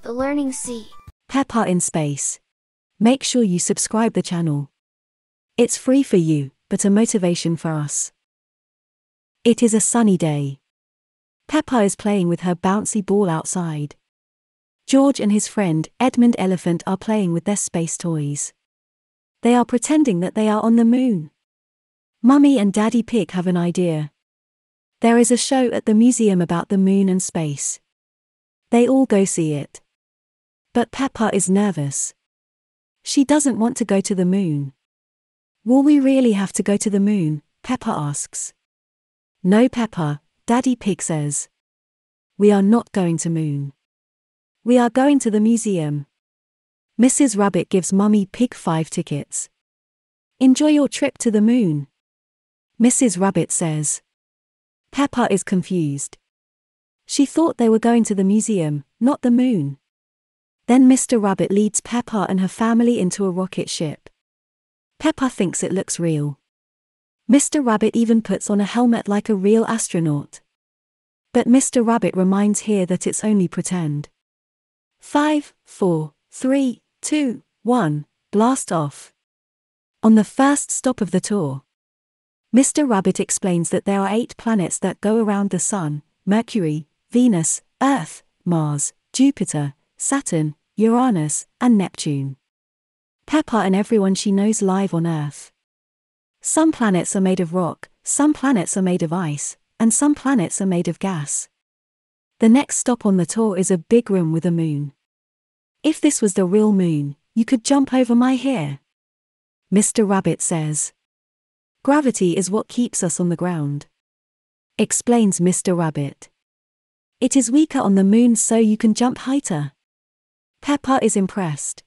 The Learning Sea. Peppa in space. Make sure you subscribe the channel. It's free for you, but a motivation for us. It is a sunny day. Peppa is playing with her bouncy ball outside. George and his friend, Edmund Elephant, are playing with their space toys. They are pretending that they are on the moon. Mummy and Daddy Pig have an idea. There is a show at the museum about the moon and space. They all go see it. But Peppa is nervous. She doesn't want to go to the moon. Will we really have to go to the moon? Peppa asks. No, Peppa, Daddy Pig says. We are not going to moon. We are going to the museum. Mrs. Rabbit gives Mummy Pig 5 tickets. Enjoy your trip to the moon, Mrs. Rabbit says. Peppa is confused. She thought they were going to the museum, not the moon. Then Mr. Rabbit leads Peppa and her family into a rocket ship. Peppa thinks it looks real. Mr. Rabbit even puts on a helmet like a real astronaut. But Mr. Rabbit reminds here that it's only pretend. 5, 4, 3, 2, 1, blast off. On the first stop of the tour, Mr. Rabbit explains that there are 8 planets that go around the Sun: Mercury, Venus, Earth, Mars, Jupiter, Saturn, Uranus, and Neptune. Peppa and everyone she knows live on Earth. Some planets are made of rock, some planets are made of ice, and some planets are made of gas. The next stop on the tour is a big room with a moon. If this was the real moon, you could jump over my hair, Mr. Rabbit says. Gravity is what keeps us on the ground, explains Mr. Rabbit. It is weaker on the moon, so you can jump higher. Peppa is impressed.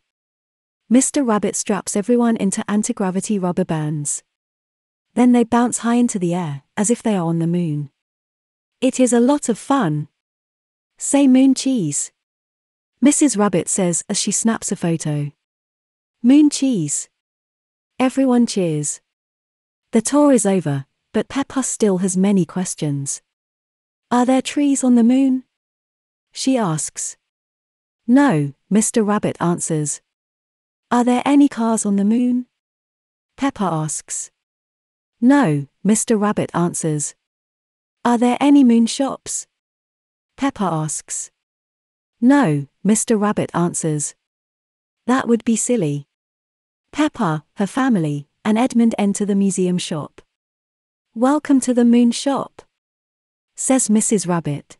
Mr. Rabbit straps everyone into anti-gravity rubber bands. Then they bounce high into the air, as if they are on the moon. It is a lot of fun. Say moon cheese, Mrs. Rabbit says as she snaps a photo. Moon cheese. Everyone cheers. The tour is over, but Peppa still has many questions. Are there trees on the moon? She asks. No, Mr. Rabbit answers. Are there any cars on the moon? Peppa asks. No, Mr. Rabbit answers. Are there any moon shops? Peppa asks. No, Mr. Rabbit answers. That would be silly. Peppa, her family, and Edmund enter the museum shop. Welcome to the moon shop, says Mrs. Rabbit.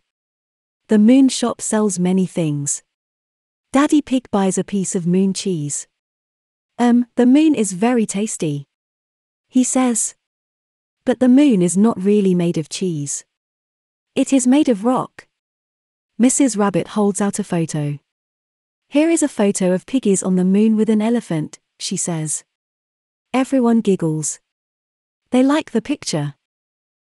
The moon shop sells many things. Daddy Pig buys a piece of moon cheese. The moon is very tasty, he says. But the moon is not really made of cheese. It is made of rock. Mrs. Rabbit holds out a photo. Here is a photo of piggies on the moon with an elephant, she says. Everyone giggles. They like the picture.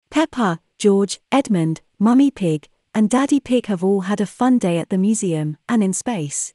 Peppa, George, Edmund, Mummy Pig, and Daddy Pig have all had a fun day at the museum and in space.